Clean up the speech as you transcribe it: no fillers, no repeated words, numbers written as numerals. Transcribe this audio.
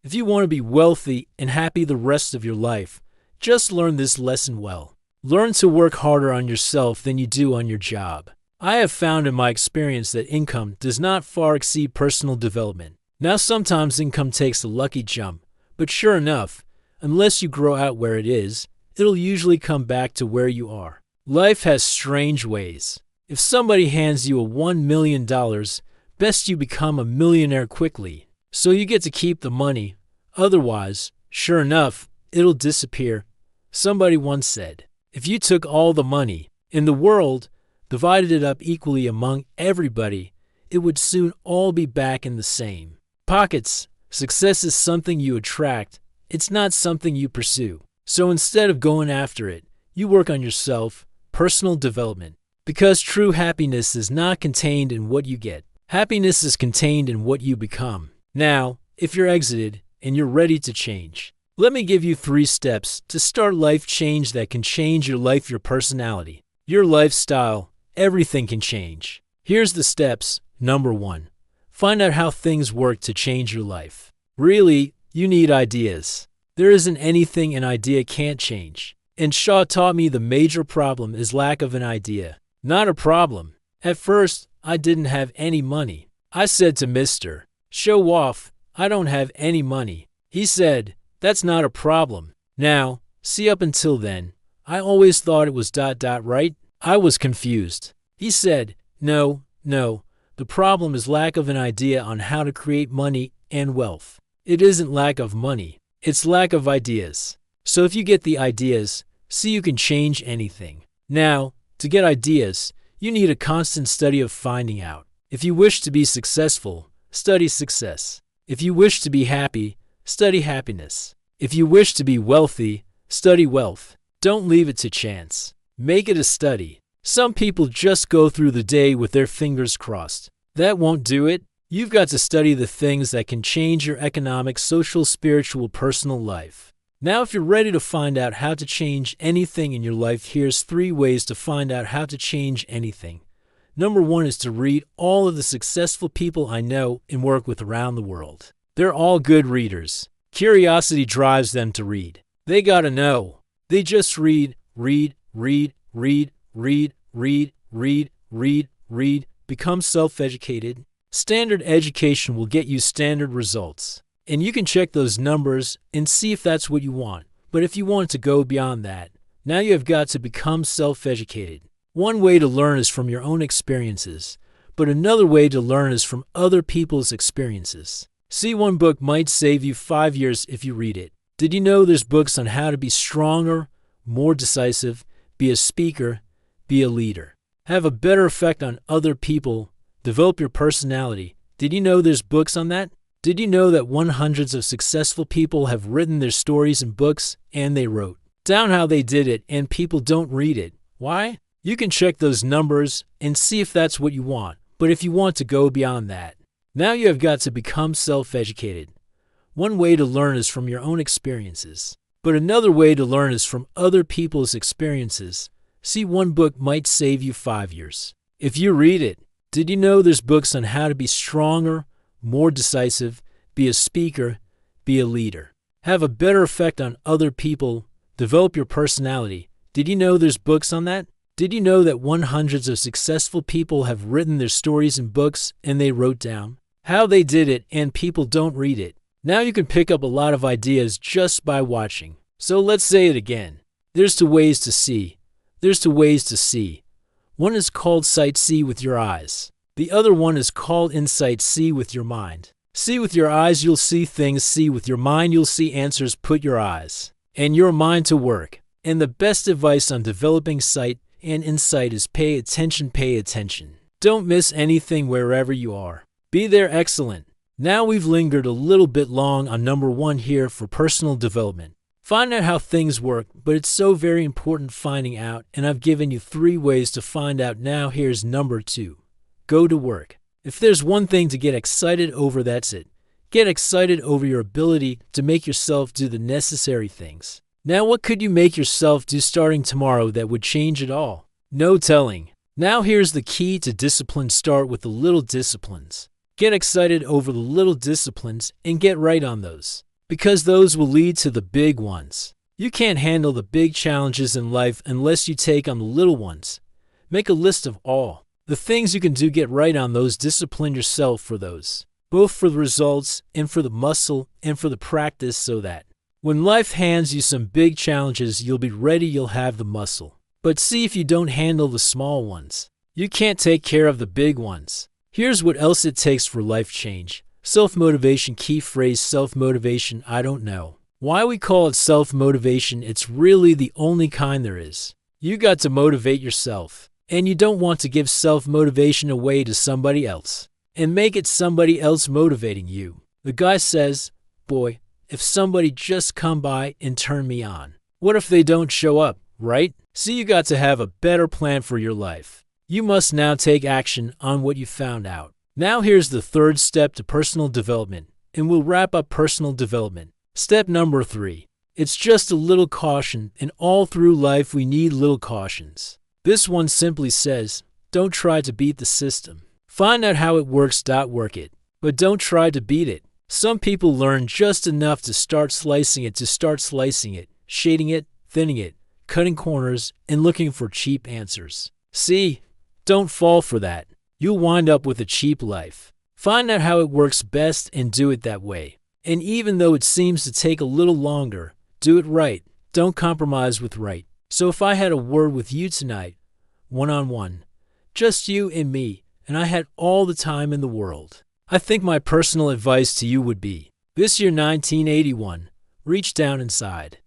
If you want to be wealthy and happy the rest of your life, just learn this lesson well. Learn to work harder on yourself than you do on your job. I have found in my experience that income does not far exceed personal development. Now, sometimes income takes a lucky jump, but sure enough, unless you grow out where it is, it'll usually come back to where you are. Life has strange ways. If somebody hands you a $1 million, best you become a millionaire quickly, so you get to keep the money. Otherwise, sure enough, it'll disappear. Somebody once said, if you took all the money in the world, divided it up equally among everybody, it would soon all be back in the same pockets. Success is something you attract. It's not something you pursue. So instead of going after it, you work on yourself, personal development. Because true happiness is not contained in what you get. Happiness is contained in what you become. Now, if you're exited and you're ready to change, let me give you 3 steps to start life change that can change your life, your personality, your lifestyle. Everything can change. Here's the steps. Number 1, find out how things work to change your life. Really, you need ideas. There isn't anything an idea can't change. And Shaw taught me the major problem is lack of an idea, not a problem. At first, I didn't have any money. I said to Mr. Show Off, I don't have any money. He said, that's not a problem. Now, see, up until then, I always thought it was ... right? I was confused. He said, no, the problem is lack of an idea on how to create money and wealth. It isn't lack of money, it's lack of ideas. So if you get the ideas, see, you can change anything. Now, to get ideas, you need a constant study of finding out. If you wish to be successful, study success. If you wish to be happy, study happiness. If you wish to be wealthy, study wealth. Don't leave it to chance. Make it a study. Some people just go through the day with their fingers crossed. That won't do it. You've got to study the things that can change your economic, social, spiritual, personal life. Now, if you're ready to find out how to change anything in your life, here's 3 ways to find out how to change anything. Number 1 is to read all of the successful people I know and work with around the world. They're all good readers. Curiosity drives them to read. They gotta know. They just read, become self-educated. Standard education will get you standard results. And you can check those numbers and see if that's what you want. But if you want to go beyond that, now you have got to become self-educated. One way to learn is from your own experiences, but another way to learn is from other people's experiences. See, one book might save you 5 years if you read it. Did you know there's books on how to be stronger, more decisive, be a speaker, be a leader, have a better effect on other people, develop your personality? Did you know there's books on that? Did you know that hundreds of successful people have written their stories in books and they wrote down how they did it and people don't read it? Why? You can check those numbers and see if that's what you want. But if you want to go beyond that, now you have got to become self-educated. One way to learn is from your own experiences, but another way to learn is from other people's experiences. See, one book might save you 5 years if you read it. Did you know there's books on how to be stronger, more decisive, be a speaker, be a leader, have a better effect on other people, develop your personality? Did you know there's books on that? Did you know that hundreds of successful people have written their stories in books and they wrote down how they did it and people don't read it? Now you can pick up a lot of ideas just by watching. So let's say it again. There's 2 ways to see. There's 2 ways to see. One is called sight, see with your eyes. The other one is called insight, see with your mind. See with your eyes, you'll see things. See with your mind, you'll see answers. Put your eyes and your mind to work. And the best advice on developing sight and insight is pay attention, pay attention. Don't miss anything wherever you are. Be there, excellent. Now we've lingered a little bit long on number 1 here for personal development. Find out how things work, but it's so very important finding out, and I've given you 3 ways to find out. Now here's number 2. Go to work. If there's one thing to get excited over, that's it. Get excited over your ability to make yourself do the necessary things. Now, what could you make yourself do starting tomorrow that would change it all? No telling. Now here's the key to discipline. Start with the little disciplines. Get excited over the little disciplines and get right on those. because those will lead to the big ones. You can't handle the big challenges in life unless you take on the little ones. Make a list of all the things you can do, get right on those, discipline yourself for those, both for the results and for the muscle and for the practice, so that when life hands you some big challenges, you'll be ready, you'll have the muscle. But see if you don't handle the small ones, you can't take care of the big ones. Here's what else it takes for life change. Self-motivation. Key phrase, self-motivation. I don't know why we call it self-motivation. It's really the only kind there is. You got to motivate yourself, and you don't want to give self-motivation away to somebody else and make it somebody else motivating you. The guy says, boy, if somebody just come by and turn me on. What if they don't show up, right? See, you got to have a better plan for your life. You must now take action on what you found out. Now here's the third step to personal development, and we'll wrap up personal development. Step number 3. It's just a little caution, and all through life we need little cautions. This one simply says, don't try to beat the system. Find out how it works, work it, but don't try to beat it. Some people learn just enough to start slicing it, shading it, thinning it, cutting corners, and looking for cheap answers. See, don't fall for that. You'll wind up with a cheap life. Find out how it works best and do it that way. And even though it seems to take a little longer, do it right. Don't compromise with right. So if I had a word with you tonight, one-on-one, just you and me, and I had all the time in the world, I think my personal advice to you would be, this year 1981, reach down inside.